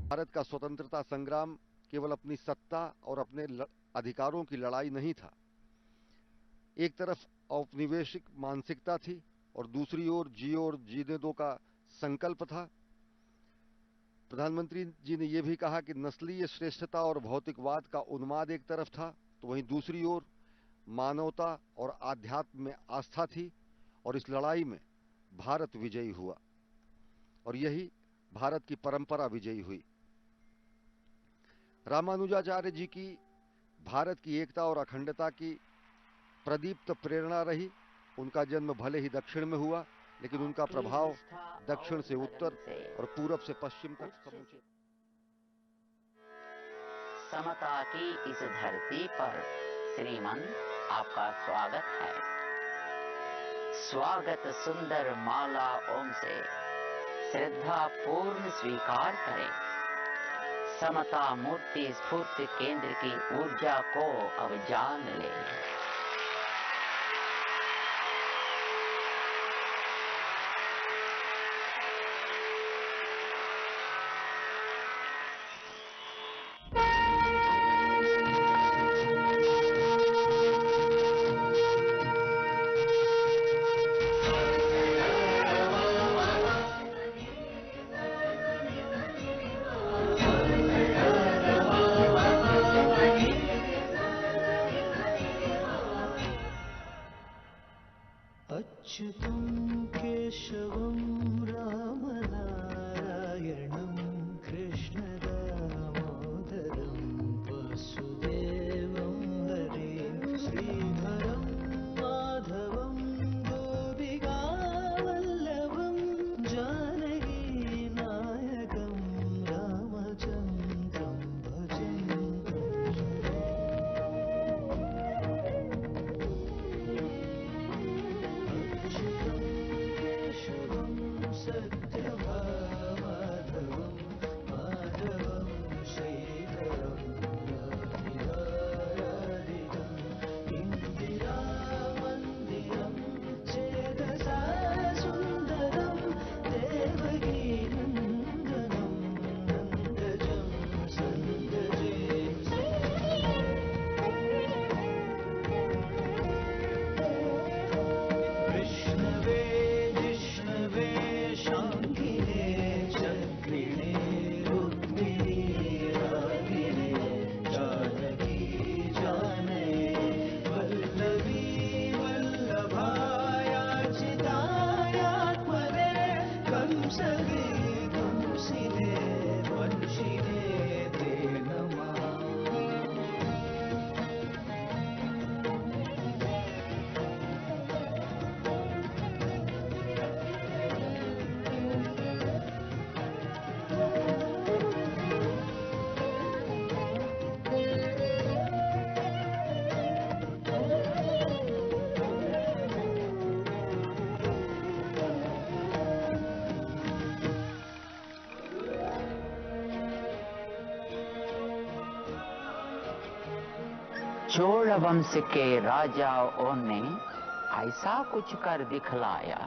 भारत का स्वतंत्रता संग्राम केवल अपनी सत्ता और अपने अधिकारों की लड़ाई नहीं था। एक तरफ औपनिवेशिक मानसिकता थी और दूसरी ओर जियो और जीने दो का संकल्प था। प्रधानमंत्री जी ने यह भी कहा कि नस्लीय श्रेष्ठता और भौतिकवाद का उन्माद एक तरफ था, तो वहीं दूसरी ओर मानवता और आध्यात्म में आस्था थी, और इस लड़ाई में भारत विजयी हुआ और यही भारत की परंपरा विजयी हुई। रामानुजाचार्य जी की भारत की एकता और अखंडता की प्रदीप्त प्रेरणा रही। उनका जन्म भले ही दक्षिण में हुआ, लेकिन उनका प्रभाव दक्षिण से उत्तर और पूरब से पश्चिम तक समूचे। समता की इस धरती पर श्रीमन आपका स्वागत है। स्वागत सुंदर माला ओम से श्रद्धा पूर्ण स्वीकार करें। समता मूर्ति स्फूर्ति केंद्र की ऊर्जा को अब जान लें। अच्युतं केशवं रामनारायणं कृष्णदामोदरं वसुदेवं हरिं श्रीधरं माधवं गोपिकावल्लभं जानकीनायकं रामचन्द्रं सत्यभामाधवं माधवं श्रीधरं राधिकाराधितं इन्दिरामन्दिरं चेतसा सुन्दरं देवकीनन्दनं नन्दजं सन्दजे विष्णवे जिष्णवे शाङ्गिने चक्रिणे रुक्मिणी रागिने जानकी जानये वल्लभी वल्लभायाचितायात्मने कंसगे कंसिने वंशिने ते नमः। चोल वंश के राजाओं ने ऐसा कुछ कर दिखलाया।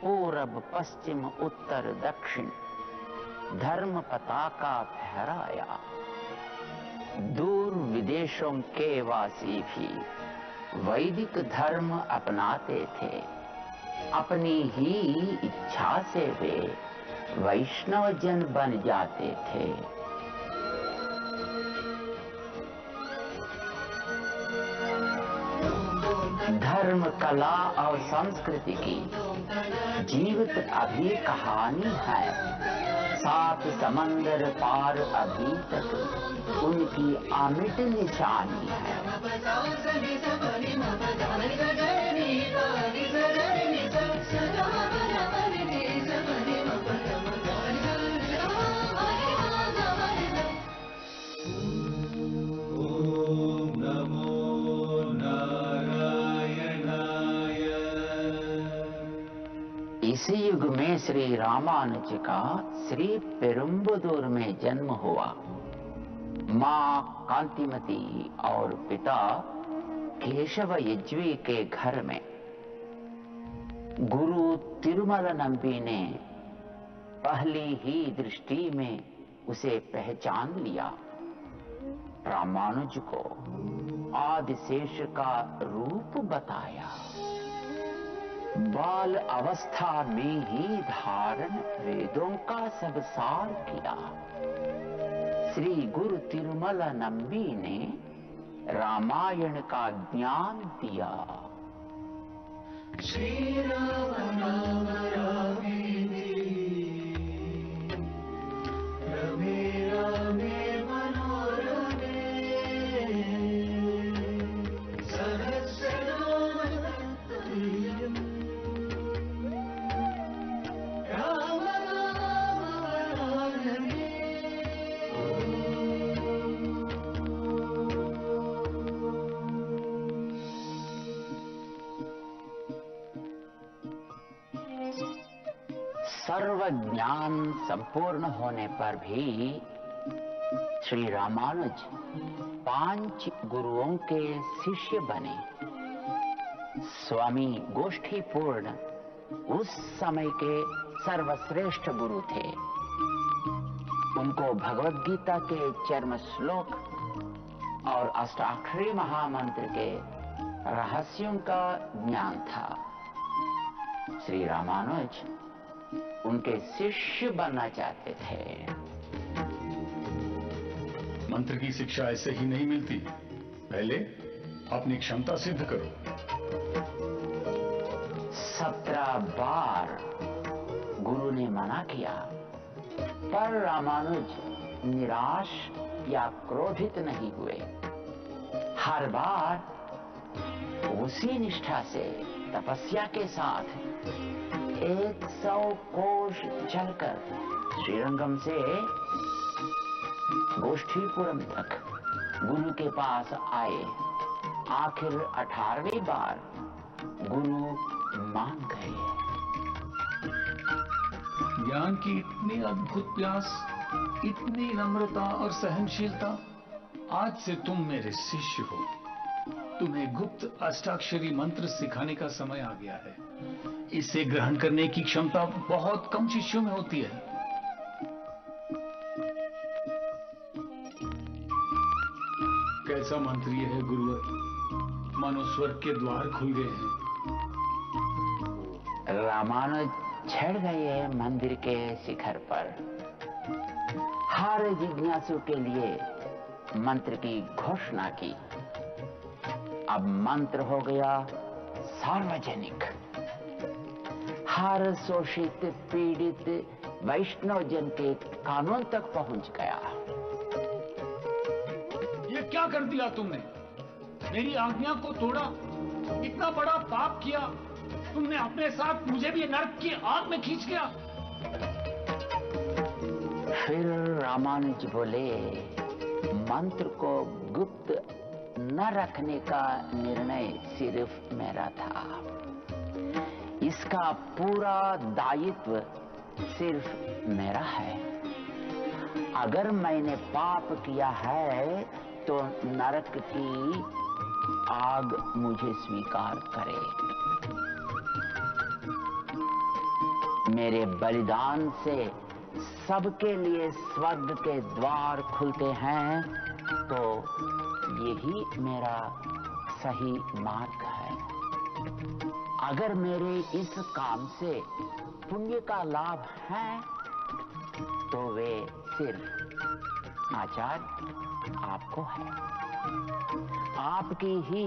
पूरब पश्चिम उत्तर दक्षिण धर्म पताका फहराया। दूर विदेशों के वासी भी वैदिक धर्म अपनाते थे। अपनी ही इच्छा से वे वैष्णव जन बन जाते थे। धर्म कला और संस्कृति की जीवित अभी कहानी है। 7 समंदर पार अभी तक उनकी अमिट निशानी है। इसी युग में श्री रामानुज का श्री पेरुम्बदूर में जन्म हुआ। मां कांतिमती और पिता केशव यज्वी के घर में गुरु तिरुमल नंबी ने पहली ही दृष्टि में उसे पहचान लिया। रामानुज को आदिशेष का रूप बताया। बाल अवस्था में ही धारण वेदों का सब सार किया। श्री गुरु तिरुमल नंबी ने रामायण का ज्ञान दिया। श्री राम नाम रामे रमे रामे मनोरमे सहस्रनाम तत्तुल्यम् राम नाम वरानने। सर्व ज्ञान संपूर्ण होने पर भी श्री रामानुज 5 गुरुओं के शिष्य बने। स्वामी गोष्ठीपूर्ण उस समय के सर्वश्रेष्ठ गुरु थे। उनको भगवद गीता के चर्म श्लोक और अष्टाक्षरी महामंत्र के रहस्यों का ज्ञान था। श्री रामानुज उनके शिष्य बनना चाहते थे। मंत्र की शिक्षा ऐसे ही नहीं मिलती, पहले अपनी क्षमता सिद्ध करो। 17 बार गुरु ने मना किया, पर रामानुज निराश या क्रोधित नहीं हुए। हर बार उसी निष्ठा से तपस्या के साथ 100 कोश चलकर श्रीरंगम से गोष्ठीपुरम तक गुरु के पास आए। आखिर 18वीं बार गुरु मान गए। ज्ञान की इतनी अद्भुत प्यास, इतनी नम्रता और सहनशीलता। आज से तुम मेरे शिष्य हो। तुम्हें गुप्त अष्टाक्षरी मंत्र सिखाने का समय आ गया है। इसे ग्रहण करने की क्षमता बहुत कम शिष्यों में होती है। कैसा मंत्र ये है गुरुवर, मानो स्वर्ग के द्वार खुल गए हैं। रामानुज चढ़ गए मंदिर के शिखर पर। हर जिज्ञासु के लिए मंत्र की घोषणा की। अब मंत्र हो गया सार्वजनिक। हर शोषित पीड़ित वैष्णव जन के कानून तक पहुंच गया। ये क्या कर दिया तुमने? मेरी आज्ञा को तोड़ा, इतना बड़ा पाप किया। तुमने अपने साथ मुझे भी नरक की आग में खींच गया। फिर रामानुज बोले, मंत्र को गुप्त न रखने का निर्णय सिर्फ मेरा था। इसका पूरा दायित्व सिर्फ मेरा है। अगर मैंने पाप किया है तो नरक की आग मुझे स्वीकार करे। मेरे बलिदान से सबके लिए स्वर्ग के द्वार खुलते हैं, तो यही मेरा सही मार्ग है। अगर मेरे इस काम से पुण्य का लाभ है, तो वे सिर्फ आचार्य आपको है। आपकी ही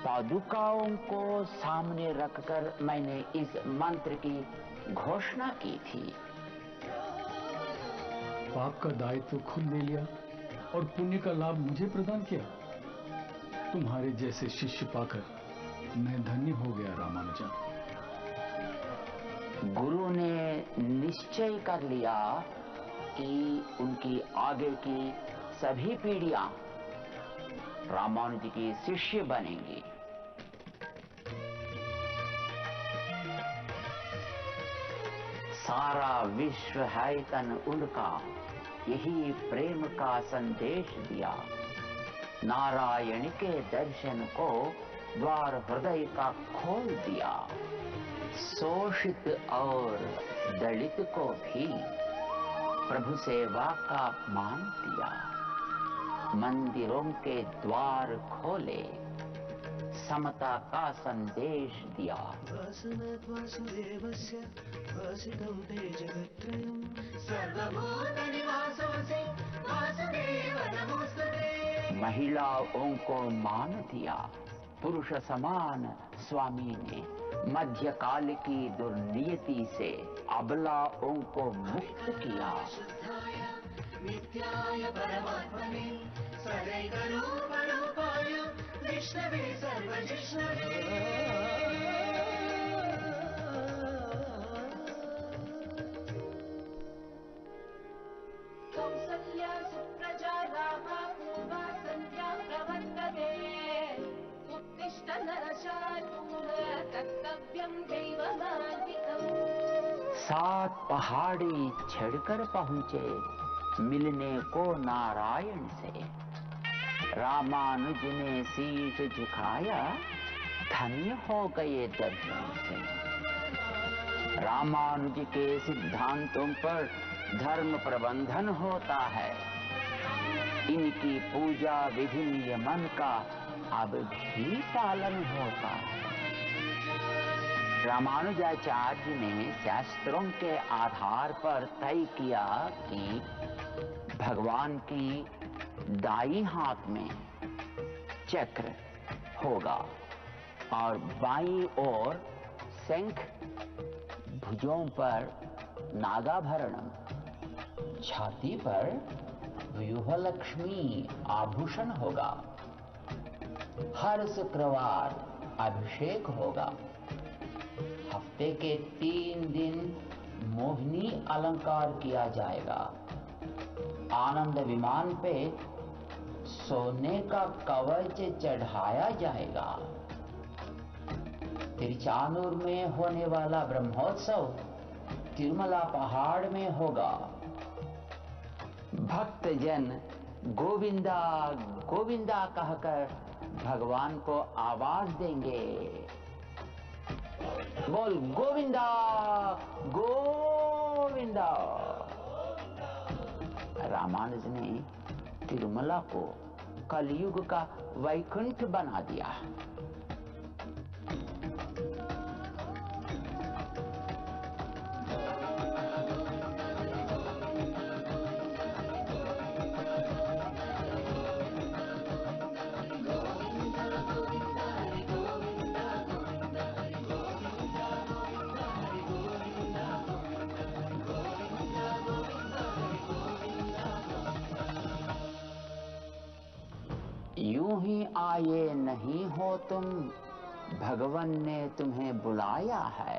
पादुकाओं को सामने रखकर मैंने इस मंत्र की घोषणा की थी। पाप का दायित्व खुद ले लिया और पुण्य का लाभ मुझे प्रदान किया। तुम्हारे जैसे शिष्य पाकर मैं धन्य हो गया रामानुजा। गुरु ने निश्चय कर लिया कि उनकी आगे की सभी पीढ़ियां रामानुज की शिष्य बनेंगी। सारा विश्व है तन उनका, यही प्रेम का संदेश दिया। नारायण के दर्शन को द्वार हृदय का खोल दिया। शोषित और दलित को भी प्रभु सेवा का मान दिया, मंदिरों के द्वार खोले, समता का संदेश दिया। वासनात् वासुदेवस्य वासितं ते जगत्त्रयम् सर्वभूतनिवासोऽसि वासुदेव नमोस्तुते। महिलाओं को मान दिया, पुरुष समान स्वामी ने मध्यकाल की दुर्नियति से अबलाओं को मुक्त किया। शुद्धाय नित्याय परमात्मने सदैकरूपरूपाय विष्णवे सर्वजिष्णवे। कौसल्या सुप्रजा रामा पूर्वा सन्ध्या प्रवर्तते। उत्तिष्ठ नरशार्दूल कर्तव्यं दैवमान्वितम्। 7 पहाड़ी चढ़कर पहुंचे मिलने को नारायण से। रामानुज ने शीश झुकाया, धन्य हो गए दर्शन से। रामानुज के सिद्धांतों पर धर्म प्रबंधन होता है। इनकी पूजा विधि नियमन का अब भी पालन होता है। रामानुजाचार्य ने शास्त्रों के आधार पर तय किया कि भगवान की दाईं हाथ में चक्र होगा और बाईं ओर शंख, भुजों पर नागाभरणम, छाती पर व्यूहलक्ष्मी आभूषण होगा। हर शुक्रवार अभिषेक होगा। हफ्ते के 3 दिन मोहिनी अलंकार किया जाएगा। आनंद विमान पे सोने का कवच चढ़ाया जाएगा। तिरुचानूर में होने वाला ब्रह्मोत्सव तिरुमला पहाड़ में होगा। भक्तजन गोविंदा गोविंदा कहकर भगवान को आवाज देंगे। बोल गोविंदा गोविंदा। रामानुज ने तिरुमला को कलयुग का वैकुंठ बना दिया। यूं ही आए नहीं हो तुम, भगवान ने तुम्हें बुलाया है।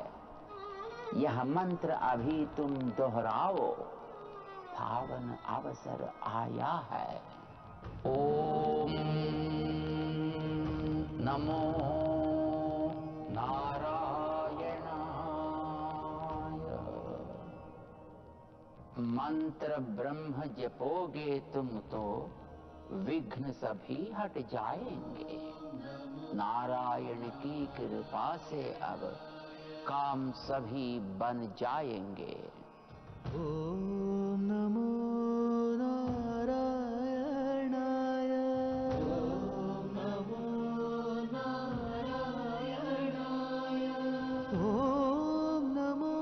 यह मंत्र अभी तुम दोहराओ, पावन अवसर आया है। ओम नमो नारायणाय। मंत्र ब्रह्म जपोगे तुम तो विघ्न सभी हट जाएंगे। नारायण की कृपा से अब काम सभी बन जाएंगे। ओम नमो नारायणाय। ओम नमो नारायणाय। ओम नमो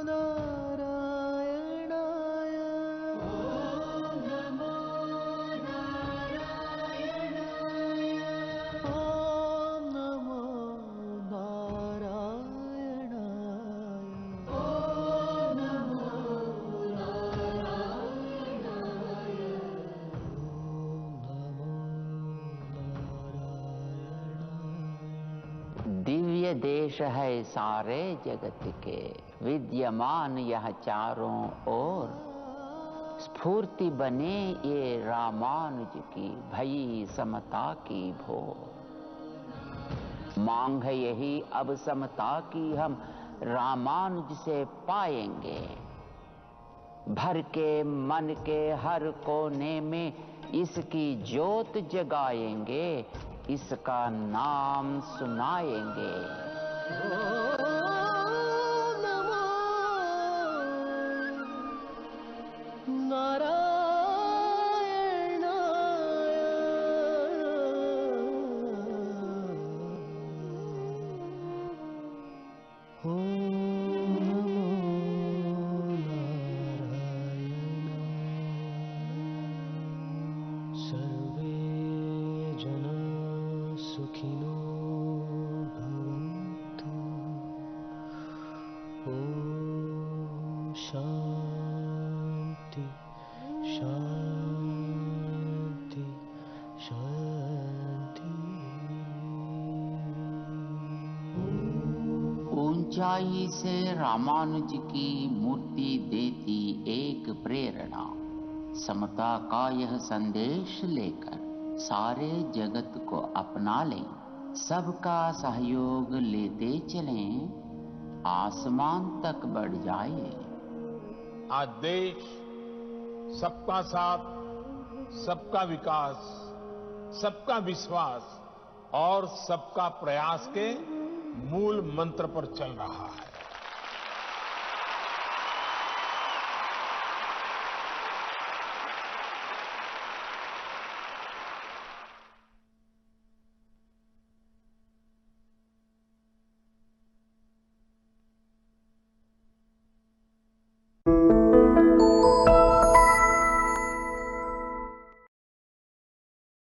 नारायणाय। ओम नमो नारायणाय। ओम नमो नारायणाय। ओम नमो नारायणाय। ओम नमो नारायणाय। दिव्य देश है सारे जगत के, विद्यमान यह चारों ओर। स्फूर्ति बने ये रामानुज की, भई समता की भोर। मांग है यही अब समता की, हम रामानुज से पाएंगे। भर के मन के हर कोने में इसकी ज्योत जगाएंगे, इसका नाम सुनाएंगे। ओम नमो सर्वे जना सुखिनो भवन्तु। ॐ शान्ति शान्ति शान्ति। ऊंचाई से रामानुज की मूर्ति देती एक प्रेरणा। समता का यह संदेश लेकर सारे जगत को अपना लें, सबका सहयोग लेते चलें, आसमान तक बढ़ जाए। आज देश सबका साथ, सबका विकास, सबका विश्वास और सबका प्रयास के मूल मंत्र पर चल रहा है।